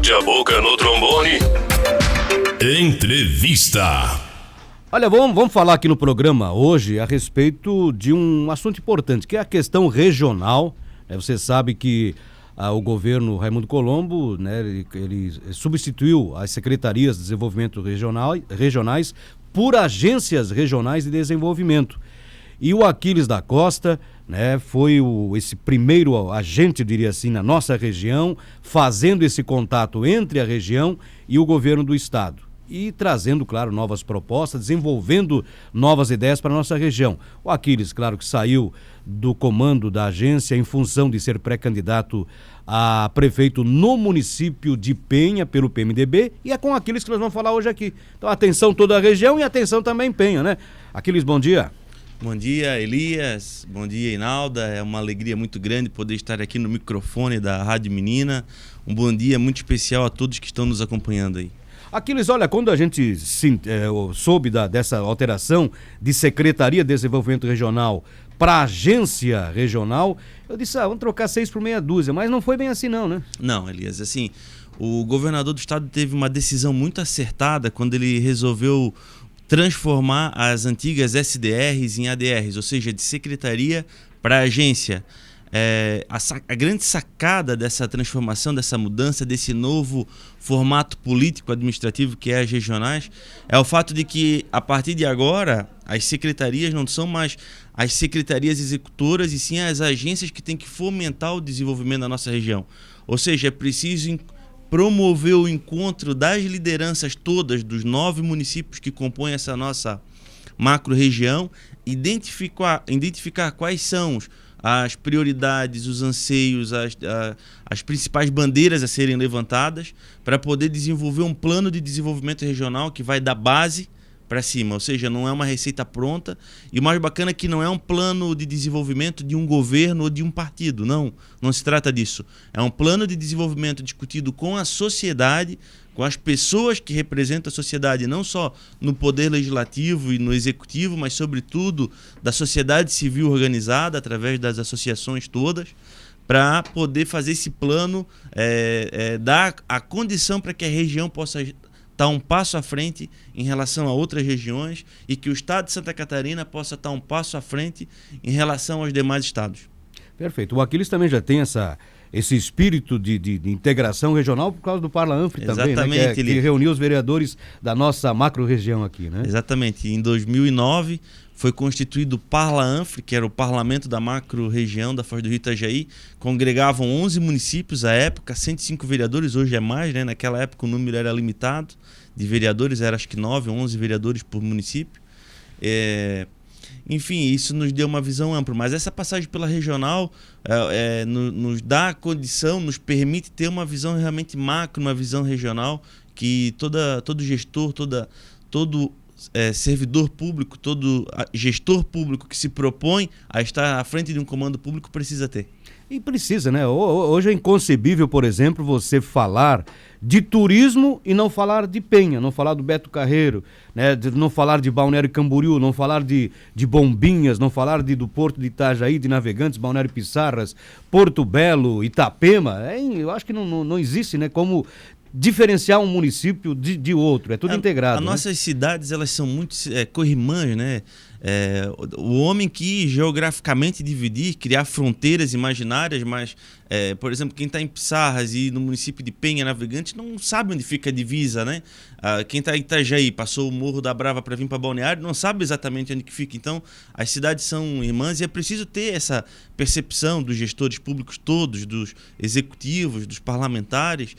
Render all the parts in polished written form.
Bote a boca no trombone. Entrevista. Olha, vamos falar aqui no programa hoje a respeito de um assunto importante, que é a questão regional. Você sabe que o governo Raimundo Colombo, né, ele substituiu as secretarias de desenvolvimento regionais por agências regionais de desenvolvimento. E o Aquiles da Costa, né, foi esse primeiro agente, eu diria assim, na nossa região, fazendo esse contato entre a região e o governo do estado. E trazendo, claro, novas propostas, desenvolvendo novas ideias para a nossa região. O Aquiles, claro, que saiu do comando da agência em função de ser pré-candidato a prefeito no município de Penha, pelo PMDB, e é com Aquiles que nós vamos falar hoje aqui. Então, atenção toda a região e atenção também Penha, né? Aquiles, bom dia. Bom dia, Elias. Bom dia, Inalda. É uma alegria muito grande poder estar aqui no microfone da Rádio Menina. Um bom dia muito especial a todos que estão nos acompanhando aí. Aquiles, olha, quando a gente soube dessa alteração de Secretaria de Desenvolvimento Regional para Agência Regional, eu disse, vamos trocar 6 por meia dúzia, mas não foi bem assim não, né? Não, Elias, assim, o governador do estado teve uma decisão muito acertada quando ele resolveu transformar as antigas SDRs em ADRs, ou seja, de secretaria para agência. A grande sacada dessa transformação, dessa mudança, desse novo formato político-administrativo que é as regionais, é o fato de que, a partir de agora, as secretarias não são mais as secretarias executoras, e sim as agências que têm que fomentar o desenvolvimento da nossa região. Ou seja, é preciso promover o encontro das lideranças todas dos 9 municípios que compõem essa nossa macro-região, identificar quais são as prioridades, os anseios, as principais bandeiras a serem levantadas para poder desenvolver um plano de desenvolvimento regional que vai da base para cima, ou seja, não é uma receita pronta, e o mais bacana é que não é um plano de desenvolvimento de um governo ou de um partido, não se trata disso. É um plano de desenvolvimento discutido com a sociedade, com as pessoas que representam a sociedade, não só no poder legislativo e no executivo, mas sobretudo da sociedade civil organizada, através das associações todas, para poder fazer esse plano, dar a condição para que a região possa estar um passo à frente em relação a outras regiões, e que o estado de Santa Catarina possa estar um passo à frente em relação aos demais estados. Perfeito. O Aquiles também já tem esse espírito de integração regional por causa do Parla-Anfre também, né? Que reuniu os vereadores da nossa macro-região aqui, né? Exatamente. Em 2009 foi constituído o Parla-Anfre, que era o parlamento da macro-região da Foz do Rio Itajaí. Congregavam 11 municípios à época, 105 vereadores, hoje é mais, né? Naquela época o número era limitado de vereadores, era acho que 9 ou 11 vereadores por município. Enfim, isso nos deu uma visão ampla, mas essa passagem pela regional nos dá a condição, nos permite ter uma visão realmente macro, uma visão regional, que todo gestor, todo servidor público, todo gestor público que se propõe a estar à frente de um comando público precisa ter. E precisa, né? Hoje é inconcebível, por exemplo, você falar de turismo e não falar de Penha, não falar do Beto Carreiro, né? Não falar de Balneário Camboriú, não falar de Bombinhas, não falar do Porto de Itajaí, de Navegantes, Balneário Pissarras, Porto Belo, Itapema. Eu acho que não existe, né, como diferenciar um município de outro, é tudo integrado. As nossas cidades, elas são muito corrimãs, né? O homem quis geograficamente dividir, criar fronteiras imaginárias, mas, por exemplo, quem está em Pissarras e no município de Penha, Navegantes, não sabe onde fica a divisa, né? Quem está em Itajaí, passou o Morro da Brava para vir para Balneário, não sabe exatamente onde que fica. Então, as cidades são irmãs e é preciso ter essa percepção dos gestores públicos todos, dos executivos, dos parlamentares,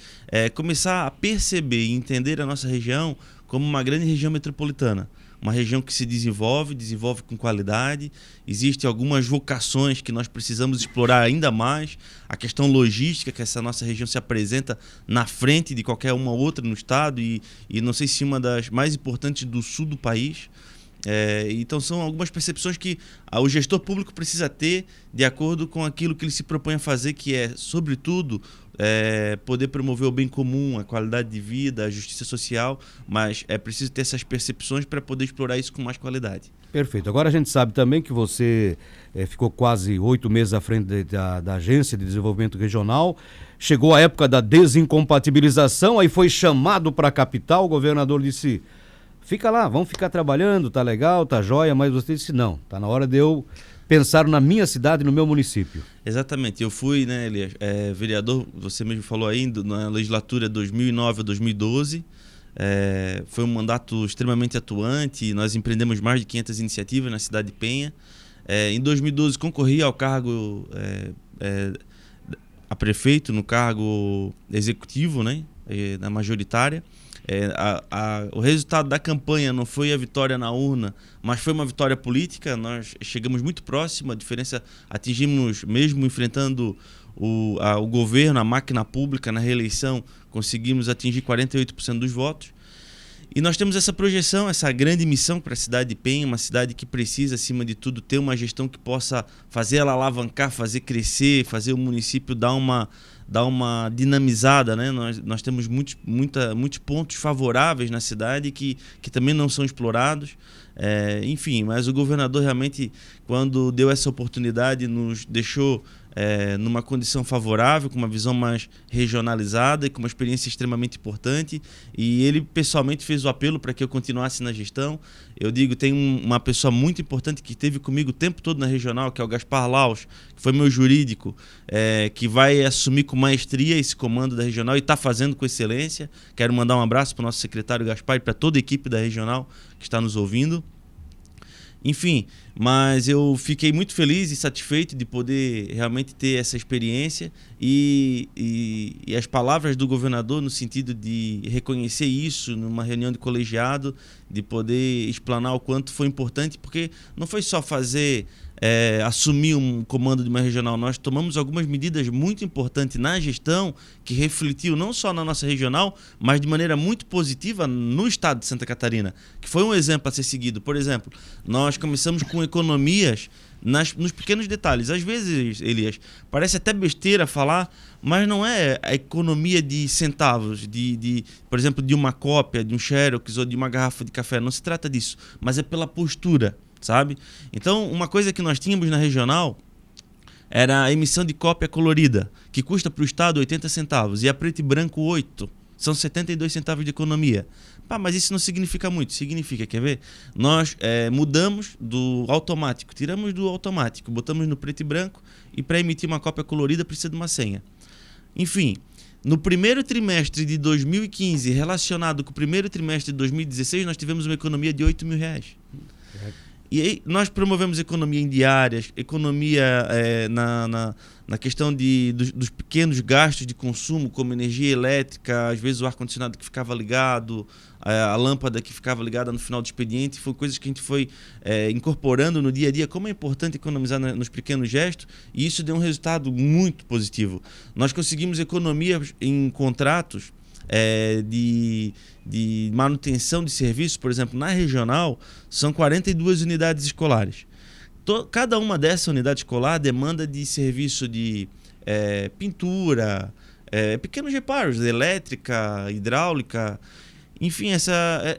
começar a perceber e entender a nossa região como uma grande região metropolitana. Uma região que se desenvolve com qualidade. Existem algumas vocações que nós precisamos explorar ainda mais. A questão logística, que essa nossa região se apresenta na frente de qualquer uma outra no estado, e não sei se uma das mais importantes do sul do país. Então são algumas percepções que o gestor público precisa ter de acordo com aquilo que ele se propõe a fazer, que é, sobretudo, poder promover o bem comum, a qualidade de vida, a justiça social, mas é preciso ter essas percepções para poder explorar isso com mais qualidade. Perfeito. Agora a gente sabe também que você ficou quase 8 meses à frente da Agência de Desenvolvimento Regional, chegou a época da desincompatibilização, aí foi chamado para a capital, o governador disse: fica lá, vamos ficar trabalhando, tá legal, tá jóia, mas você disse não, tá na hora de eu pensar na minha cidade, no meu município. Exatamente, eu fui, né, Elias, vereador, você mesmo falou aí, na legislatura 2009 a 2012, foi um mandato extremamente atuante, nós empreendemos mais de 500 iniciativas na cidade de Penha. Em 2012 concorri ao cargo a prefeito, no cargo executivo, né, na majoritária. O resultado da campanha não foi a vitória na urna, mas foi uma vitória política. Nós chegamos muito próximo, a diferença atingimos, mesmo enfrentando o governo, a máquina pública na reeleição, conseguimos atingir 48% dos votos. E nós temos essa projeção, essa grande missão para a cidade de Penha, uma cidade que precisa, acima de tudo, ter uma gestão que possa fazer ela alavancar, fazer crescer, fazer o município dar uma dinamizada, né? Nós temos muitos pontos favoráveis na cidade que também não são explorados. Enfim, mas o governador realmente, quando deu essa oportunidade, nos deixou numa condição favorável, com uma visão mais regionalizada e com uma experiência extremamente importante, e ele pessoalmente fez o apelo para que eu continuasse na gestão. Eu digo, tem uma pessoa muito importante que esteve comigo o tempo todo na regional, que é o Gaspar Laus, que foi meu jurídico, que vai assumir com maestria esse comando da regional e está fazendo com excelência. Quero mandar um abraço para o nosso secretário Gaspar e para toda a equipe da regional que está nos ouvindo. Enfim, mas eu fiquei muito feliz e satisfeito de poder realmente ter essa experiência e as palavras do governador no sentido de reconhecer isso numa reunião de colegiado, de poder explanar o quanto foi importante, porque não foi só assumir um comando de uma regional. Nós tomamos algumas medidas muito importantes na gestão que refletiu não só na nossa regional, mas de maneira muito positiva no estado de Santa Catarina, que foi um exemplo a ser seguido. Por exemplo, nós começamos com economias nos pequenos detalhes. Às vezes, Elias, parece até besteira falar, mas não é a economia de centavos, por exemplo, de uma cópia, de um xerox ou de uma garrafa de café. Não se trata disso, mas é pela postura, sabe? Então, uma coisa que nós tínhamos na regional era a emissão de cópia colorida, que custa para o Estado 80 centavos, e a preto e branco 8. São 72 centavos de economia. Mas isso não significa muito. Significa, quer ver? Nós mudamos do automático, tiramos do automático, botamos no preto e branco, e para emitir uma cópia colorida precisa de uma senha. Enfim, no primeiro trimestre de 2015, relacionado com o primeiro trimestre de 2016, nós tivemos uma economia de R$8 mil. E aí nós promovemos economia em diárias, economia na questão dos pequenos gastos de consumo, como energia elétrica, às vezes o ar-condicionado que ficava ligado, a lâmpada que ficava ligada no final do expediente. Foi coisas que a gente foi incorporando no dia a dia, como é importante economizar nos pequenos gestos, e isso deu um resultado muito positivo. Nós conseguimos economia em contratos de manutenção de serviços. Por exemplo, na regional são 42 unidades escolares. Cada uma dessas unidades escolar demanda de serviço de pintura, pequenos reparos, elétrica, hidráulica, enfim,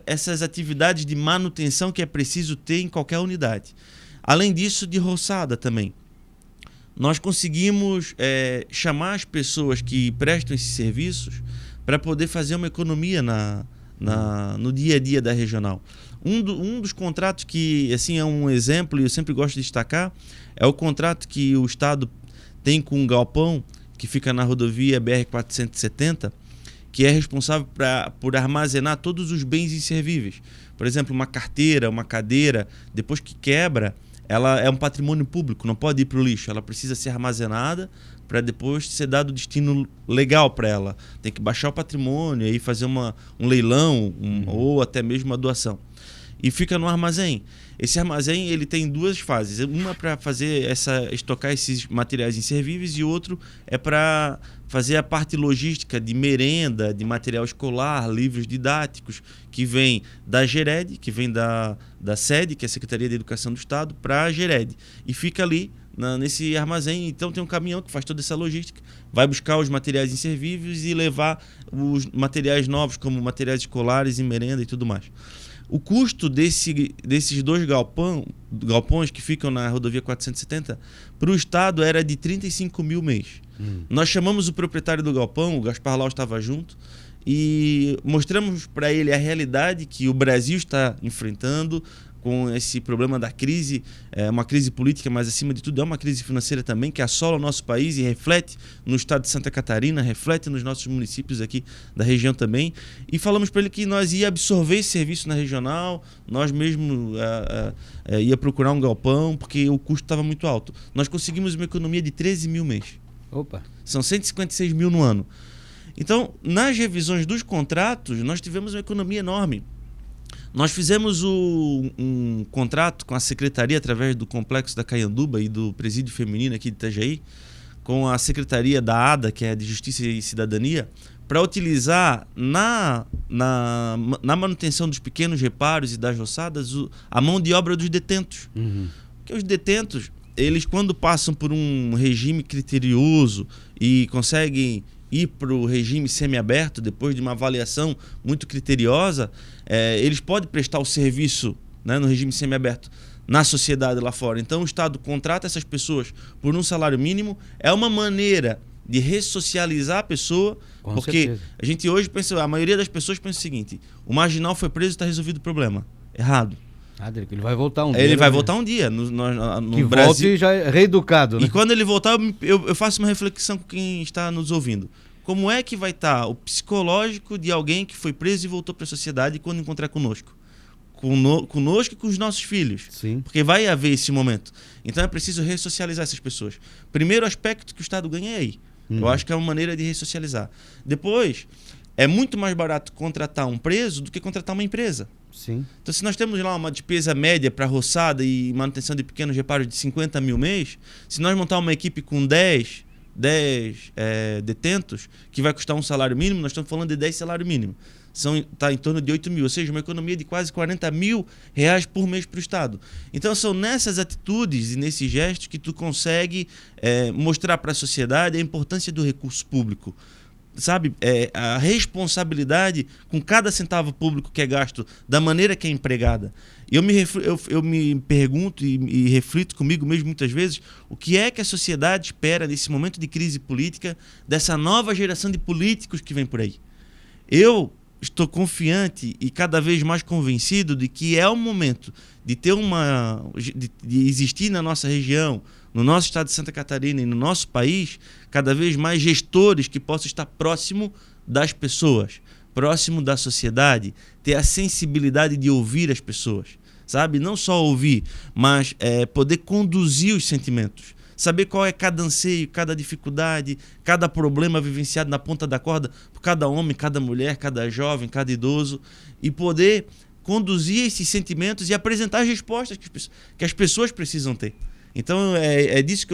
essas atividades de manutenção que é preciso ter em qualquer unidade. Além disso, de roçada também. Nós conseguimos chamar as pessoas que prestam esses serviços para poder fazer uma economia no dia a dia da regional. Um dos contratos que assim, é um exemplo, e eu sempre gosto de destacar, é o contrato que o Estado tem com um galpão que fica na rodovia BR-470, que é responsável por armazenar todos os bens inservíveis. Por exemplo, uma carteira, uma cadeira, depois que quebra, ela é um patrimônio público, não pode ir para o lixo, ela precisa ser armazenada para depois ser dado destino legal para ela. Tem que baixar o patrimônio e aí fazer um leilão ou até mesmo uma doação. e fica no armazém. Esse armazém ele tem duas fases. Uma para estocar esses materiais inservíveis e outro é para fazer a parte logística de merenda, de material escolar, livros didáticos, que vem da GERED, que vem da SED, que é a Secretaria de Educação do Estado, para a GERED. E fica ali nesse armazém. Então tem um caminhão que faz toda essa logística, vai buscar os materiais inservíveis e levar os materiais novos, como materiais escolares e merenda e tudo mais. O custo desses dois galpões que ficam na rodovia 470 para o Estado era de 35 mil mês. Nós chamamos o proprietário do galpão, o Gaspar Lau estava junto, e mostramos para ele a realidade que o Brasil está enfrentando com esse problema da crise, uma crise política, mas acima de tudo é uma crise financeira também, que assola o nosso país e reflete no estado de Santa Catarina, reflete nos nossos municípios aqui da região também. E falamos para ele que nós ia absorver esse serviço na regional, nós mesmo ia procurar um galpão, porque o custo estava muito alto. Nós conseguimos uma economia de 13 mil mês. Opa. São 156 mil no ano. Então, nas revisões dos contratos, nós tivemos uma economia enorme. Nós fizemos um contrato com a secretaria, através do Complexo da Caianduba e do Presídio Feminino aqui de Itajaí, com a secretaria da ADA, que é de Justiça e Cidadania, para utilizar na manutenção dos pequenos reparos e das roçadas a mão de obra dos detentos. Porque os detentos, eles quando passam por um regime criterioso e conseguem ir para o regime semiaberto, depois de uma avaliação muito criteriosa, eles podem prestar o serviço, né, no regime semiaberto na sociedade lá fora. Então o Estado contrata essas pessoas por um salário mínimo, é uma maneira de ressocializar a pessoa, com porque certeza. A gente hoje pensa, a maioria das pessoas pensa o seguinte: o marginal foi preso e está resolvido o problema. Errado. Ele vai voltar um dia. Ele vai voltar um dia no que Brasil. Volte e já é reeducado, né? E quando ele voltar, eu faço uma reflexão com quem está nos ouvindo. Como é que vai estar o psicológico de alguém que foi preso e voltou para a sociedade quando encontrar conosco? Conosco e com os nossos filhos. Sim. Porque vai haver esse momento. Então é preciso ressocializar essas pessoas. Primeiro aspecto que o Estado ganha é aí. Eu acho que é uma maneira de ressocializar. Depois, é muito mais barato contratar um preso do que contratar uma empresa. Sim. Então, se nós temos lá uma despesa média para roçada e manutenção de pequenos reparos de 50 mil mês, se nós montar uma equipe com 10 detentos, que vai custar um salário mínimo, nós estamos falando de 10 salário mínimo. Está em torno de 8 mil, ou seja, uma economia de quase 40 mil reais por mês para o Estado. Então são nessas atitudes e nesses gestos que tu consegue mostrar para a sociedade a importância do recurso público. Sabe, a responsabilidade com cada centavo público que é gasto, da maneira que é empregada. Eu me pergunto e reflito comigo mesmo muitas vezes o que é que a sociedade espera nesse momento de crise política dessa nova geração de políticos que vem por aí. Eu estou confiante e cada vez mais convencido de que é o momento de ter de existir na nossa região, no nosso estado de Santa Catarina e no nosso país, cada vez mais gestores que possam estar próximo das pessoas, próximo da sociedade, ter a sensibilidade de ouvir as pessoas, sabe? Não só ouvir, mas poder conduzir os sentimentos. Saber qual é cada anseio, cada dificuldade, cada problema vivenciado na ponta da corda por cada homem, cada mulher, cada jovem, cada idoso, e poder conduzir esses sentimentos e apresentar as respostas que as pessoas precisam ter. Então é disso que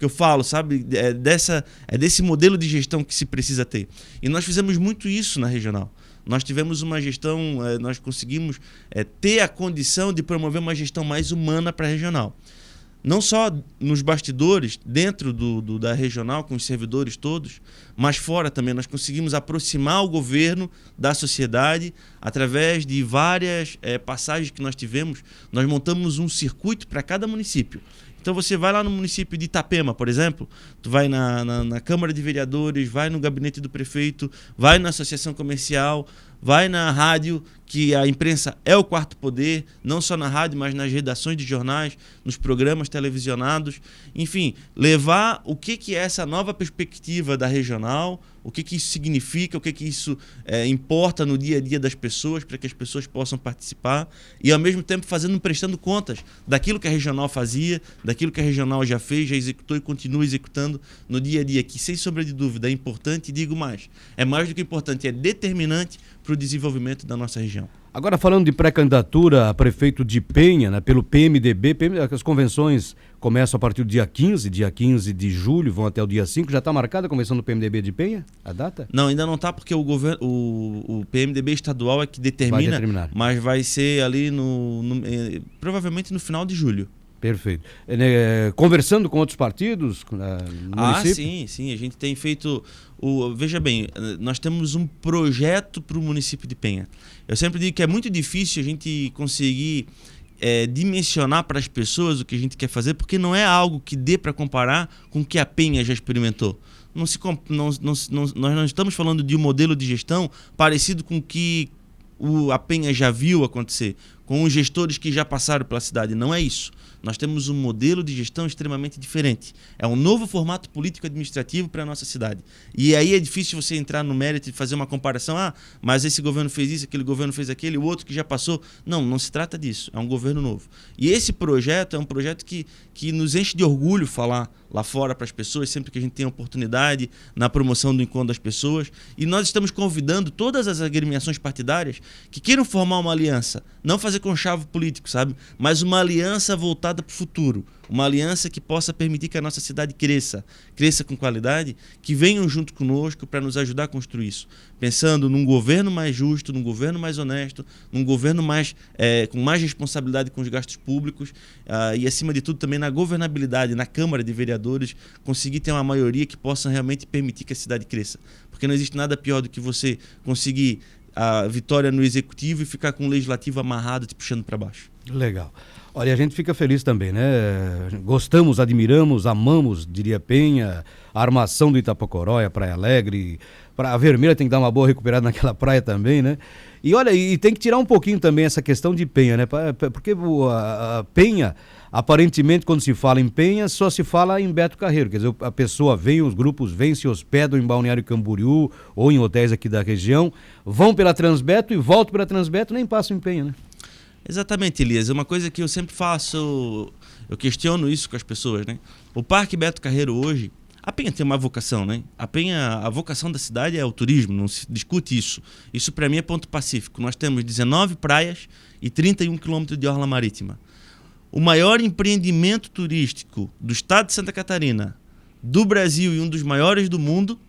eu falo, sabe? É desse modelo de gestão que se precisa ter. E nós fizemos muito isso na regional. Nós tivemos uma gestão, nós conseguimos ter a condição de promover uma gestão mais humana para a regional. Não só nos bastidores, dentro da regional, com os servidores todos, mas fora também. Nós conseguimos aproximar o governo da sociedade através de várias passagens que nós tivemos. Nós montamos um circuito para cada município. Então você vai lá no município de Itapema, por exemplo, tu vai na Câmara de Vereadores, vai no gabinete do prefeito, vai na associação comercial, vai na rádio, que a imprensa é o quarto poder, não só na rádio, mas nas redações de jornais, nos programas televisionados. Enfim, levar o que é essa nova perspectiva da regional, o que isso significa, o que isso importa no dia a dia das pessoas, para que as pessoas possam participar e, ao mesmo tempo, prestando contas daquilo que a regional fazia, daquilo que a regional já fez, já executou e continua executando no dia a dia, que, sem sombra de dúvida, é importante, e digo mais, é mais do que importante, é determinante para o desenvolvimento da nossa região. Agora, falando de pré-candidatura a prefeito de Penha, né, pelo PMDB, as convenções começam a partir do dia 15 de julho, vão até o dia 5. Já está marcada a convenção do PMDB de Penha, a data? Não, ainda não está, porque o PMDB estadual é que determina, mas vai ser ali provavelmente no final de julho. Perfeito. Conversando com outros partidos no município? Sim. A gente tem feito... Veja bem, nós temos um projeto para o município de Penha. Eu sempre digo que é muito difícil a gente conseguir dimensionar para as pessoas o que a gente quer fazer, porque não é algo que dê para comparar com o que a Penha já experimentou. Nós não estamos falando de um modelo de gestão parecido com o que a Penha já viu acontecer, com os gestores que já passaram pela cidade. Não é isso. Nós temos um modelo de gestão extremamente diferente. É um novo formato político-administrativo para a nossa cidade. E aí é difícil você entrar no mérito e fazer uma comparação. Mas esse governo fez isso, aquele governo fez aquele, o outro que já passou. Não se trata disso. É um governo novo. E esse projeto é um projeto que nos enche de orgulho falar lá fora para as pessoas, sempre que a gente tem oportunidade, na promoção do encontro das pessoas. E nós estamos convidando todas as agremiações partidárias que queiram formar uma aliança. Não fazer conchavo político, sabe? Mas uma aliança voltada para o futuro, uma aliança que possa permitir que a nossa cidade cresça com qualidade, que venham junto conosco para nos ajudar a construir isso, pensando num governo mais justo, num governo mais honesto, num governo com mais responsabilidade com os gastos públicos e, acima de tudo, também na governabilidade, na Câmara de Vereadores, conseguir ter uma maioria que possa realmente permitir que a cidade cresça, porque não existe nada pior do que você conseguir a vitória no executivo e ficar com o legislativo amarrado, te puxando para baixo. Legal. Olha, a gente fica feliz também, né? Gostamos, admiramos, amamos, diria Penha, a armação do Itapocorói, a Praia Alegre. A Vermelha tem que dar uma boa recuperada naquela praia também, né? E olha, e tem que tirar um pouquinho também essa questão de Penha, né? Porque a Penha, aparentemente, quando se fala em Penha, só se fala em Beto Carreiro. Quer dizer, a pessoa vem, os grupos vêm, se hospedam em Balneário Camboriú ou em hotéis aqui da região, vão pela Transbeto e voltam pela Transbeto, nem passam em Penha, né? Exatamente, Elias. É uma coisa que eu sempre faço, eu questiono isso com as pessoas, né? O Parque Beto Carreiro hoje, a Penha tem uma vocação, né? A vocação da cidade é o turismo, não se discute isso. Isso para mim é ponto pacífico. Nós temos 19 praias e 31 quilômetros de orla marítima. O maior empreendimento turístico do estado de Santa Catarina, do Brasil e um dos maiores do mundo,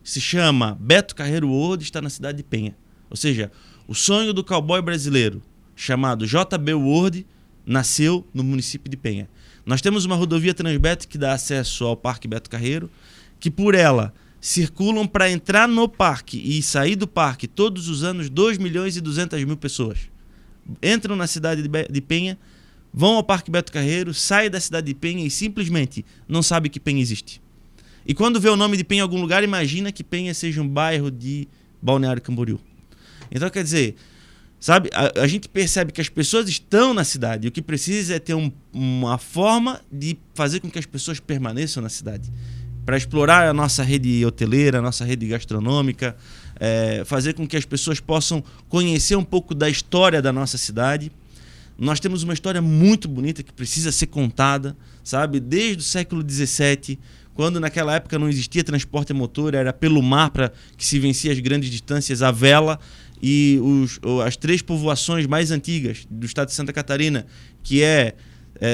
se chama Beto Carreiro World, está na cidade de Penha. Ou seja, o sonho do cowboy brasileiro, chamado JB World, nasceu no município de Penha. Nós temos uma rodovia Transbeto que dá acesso ao Parque Beto Carreiro, que por ela circulam para entrar no parque e sair do parque todos os anos 2.200.000 pessoas. Entram na cidade de Penha, vão ao Parque Beto Carreiro, saem da cidade de Penha e simplesmente não sabem que Penha existe. E quando vê o nome de Penha em algum lugar, imagina que Penha seja um bairro de Balneário Camboriú. Então, quer dizer, sabe, a gente percebe que as pessoas estão na cidade e o que precisa é ter uma forma de fazer com que as pessoas permaneçam na cidade. Para explorar a nossa rede hoteleira, a nossa rede gastronômica, fazer com que as pessoas possam conhecer um pouco da história da nossa cidade. Nós temos uma história muito bonita que precisa ser contada, sabe? Desde o século XVII, quando naquela época não existia transporte a motor, era pelo mar para que se vencia as grandes distâncias, a vela. E as 3 povoações mais antigas do estado de Santa Catarina, que é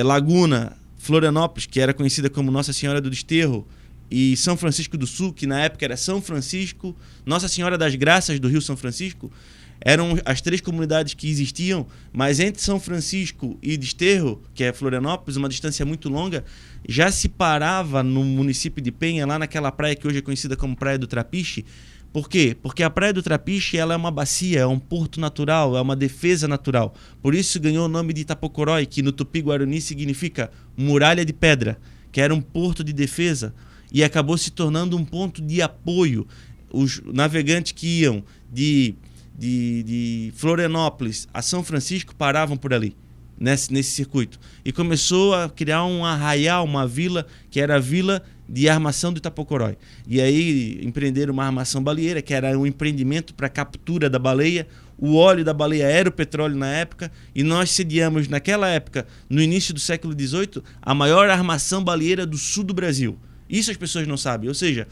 Laguna, Florianópolis, que era conhecida como Nossa Senhora do Desterro, e São Francisco do Sul, que na época era São Francisco, Nossa Senhora das Graças do Rio São Francisco, eram as 3 comunidades que existiam, mas entre São Francisco e Desterro, que é Florianópolis, uma distância muito longa, já se parava no município de Penha, lá naquela praia que hoje é conhecida como Praia do Trapiche. Por quê? Porque a Praia do Trapiche ela é uma bacia, é um porto natural, é uma defesa natural. Por isso ganhou o nome de Itapocorói, que no Tupi-Guarani significa muralha de pedra, que era um porto de defesa e acabou se tornando um ponto de apoio. Os navegantes que iam de Florianópolis a São Francisco paravam por ali, nesse circuito. E começou a criar um arraial, uma vila, que era a Vila de Armação do Itapocorói. E aí empreenderam uma armação baleeira, que era um empreendimento para captura da baleia. O óleo da baleia era o petróleo na época, e nós sediamos naquela época, no início do século XVIII, a maior armação baleeira do sul do Brasil. Isso as pessoas não sabem. Ou seja,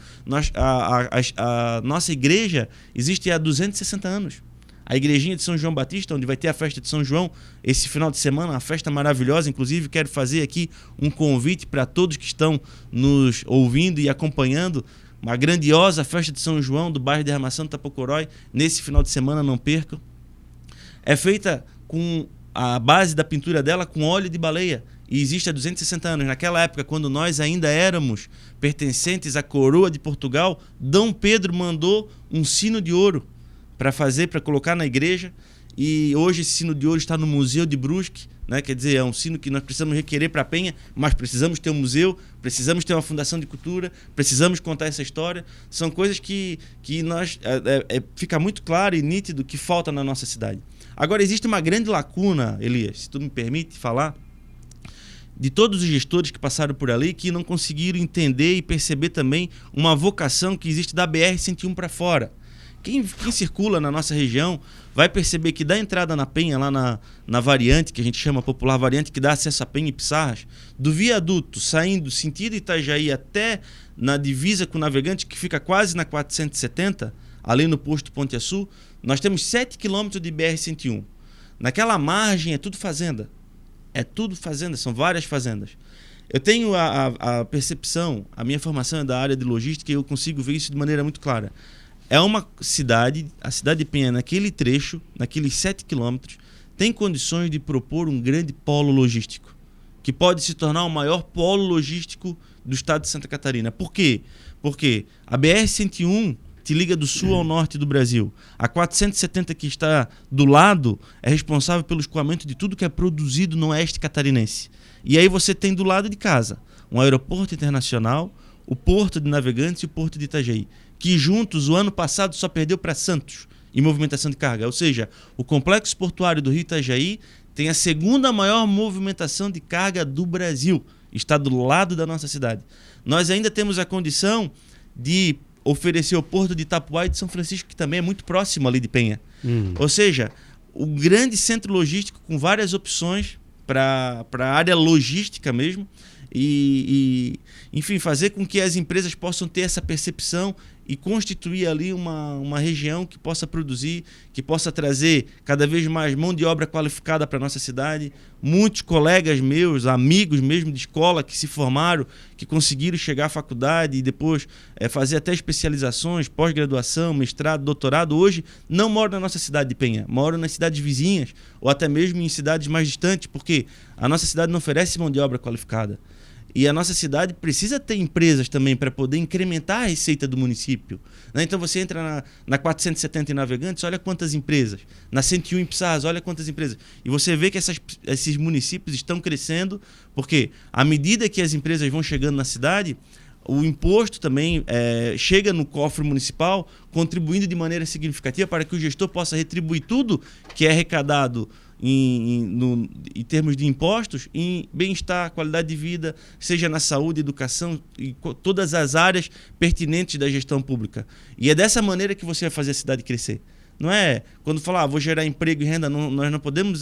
a nossa igreja existe há 260 anos. a igrejinha de São João Batista, onde vai ter a festa de São João esse final de semana, uma festa maravilhosa. Inclusive, quero fazer aqui um convite para todos que estão nos ouvindo e acompanhando. Uma grandiosa festa de São João do bairro de Armação do Tapocorói, nesse final de semana, não percam. É feita com a base da pintura dela com óleo de baleia e existe há 260 anos. Naquela época, quando nós ainda éramos pertencentes à coroa de Portugal, Dom Pedro mandou um sino de ouro para colocar na igreja, e hoje esse sino de ouro está no Museu de Brusque, né? Quer dizer, é um sino que nós precisamos requerer para a Penha, mas precisamos ter um museu, precisamos ter uma fundação de cultura, precisamos contar essa história. São coisas que nós fica muito claro e nítido que falta na nossa cidade. Agora, existe uma grande lacuna, Elias, se tu me permite falar, de todos os gestores que passaram por ali, que não conseguiram entender e perceber também uma vocação que existe da BR-101 para fora. Quem circula na nossa região vai perceber que da entrada na Penha, lá na variante, que a gente chama popular variante, que dá acesso a Penha e Pissarras, do viaduto saindo sentido Itajaí até na divisa com o Navegante, que fica quase na 470, ali no posto Ponte Açu, nós temos 7 quilômetros de BR-101. Naquela margem é tudo fazenda. É tudo fazenda, são várias fazendas. Eu tenho a percepção, a minha formação é da área de logística e eu consigo ver isso de maneira muito clara. É uma cidade, a cidade de Penha, naquele trecho, naqueles 7 quilômetros, tem condições de propor um grande polo logístico, que pode se tornar o maior polo logístico do estado de Santa Catarina. Por quê? Porque a BR-101 te liga do sul ao norte do Brasil. A 470 que está do lado é responsável pelo escoamento de tudo que é produzido no oeste catarinense. E aí você tem do lado de casa um aeroporto internacional, o porto de Navegantes e o porto de Itajaí, que juntos, o ano passado, só perdeu para Santos em movimentação de carga. Ou seja, o complexo portuário do Rio Itajaí tem a segunda maior movimentação de carga do Brasil. Está do lado da nossa cidade. Nós ainda temos a condição de oferecer o porto de Itapuá e de São Francisco, que também é muito próximo ali de Penha. Ou seja, o grande centro logístico com várias opções para a área logística mesmo, enfim, fazer com que as empresas possam ter essa percepção e constituir ali uma região que possa produzir, que possa trazer cada vez mais mão de obra qualificada para a nossa cidade. Muitos colegas meus, amigos mesmo de escola que se formaram, que conseguiram chegar à faculdade e depois fazer até especializações, pós-graduação, mestrado, doutorado, hoje não moram na nossa cidade de Penha, moram nas cidades vizinhas ou até mesmo em cidades mais distantes, porque a nossa cidade não oferece mão de obra qualificada. E a nossa cidade precisa ter empresas também para poder incrementar a receita do município, né? Então você entra na 470 em Navegantes, olha quantas empresas. Na 101 em Pissarras, olha quantas empresas. E você vê que esses municípios estão crescendo, porque à medida que as empresas vão chegando na cidade, o imposto também chega no cofre municipal, contribuindo de maneira significativa para que o gestor possa retribuir tudo que é arrecadado em termos de impostos, em bem-estar, qualidade de vida, seja na saúde, educação e todas as áreas pertinentes da gestão pública. E é dessa maneira que você vai fazer a cidade crescer. Não é quando falar, vou gerar emprego e renda, nós não podemos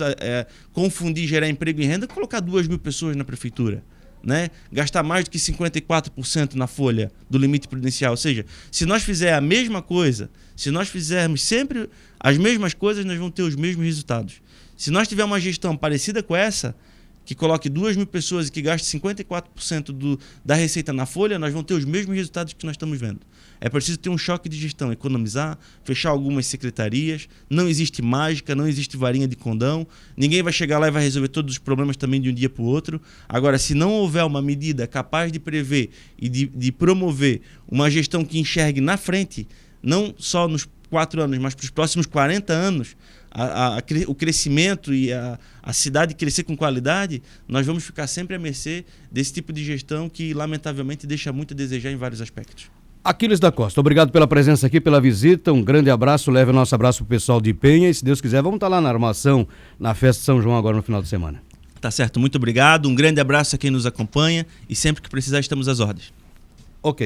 confundir gerar emprego e renda com colocar 2.000 pessoas na prefeitura, né? Gastar mais do que 54% na folha do limite prudencial. Ou seja, se nós fizermos a mesma coisa, se nós fizermos sempre as mesmas coisas, nós vamos ter os mesmos resultados. Se nós tivermos uma gestão parecida com essa, que coloque 2.000 pessoas e que gaste 54% da receita na folha, nós vamos ter os mesmos resultados que nós estamos vendo. É preciso ter um choque de gestão, economizar, fechar algumas secretarias, não existe mágica, não existe varinha de condão, ninguém vai chegar lá e vai resolver todos os problemas também de um dia para o outro. Agora, se não houver uma medida capaz de prever e de promover uma gestão que enxergue na frente, não só nos 4 anos, mas para os próximos 40 anos, o crescimento e a cidade crescer com qualidade, nós vamos ficar sempre à mercê desse tipo de gestão que, lamentavelmente, deixa muito a desejar em vários aspectos. Aquiles da Costa, obrigado pela presença aqui, pela visita, um grande abraço, leve o nosso abraço pro pessoal de Penha e, se Deus quiser, vamos estar lá na Armação, na festa de São João agora no final de semana. Tá certo, muito obrigado, um grande abraço a quem nos acompanha e sempre que precisar estamos às ordens.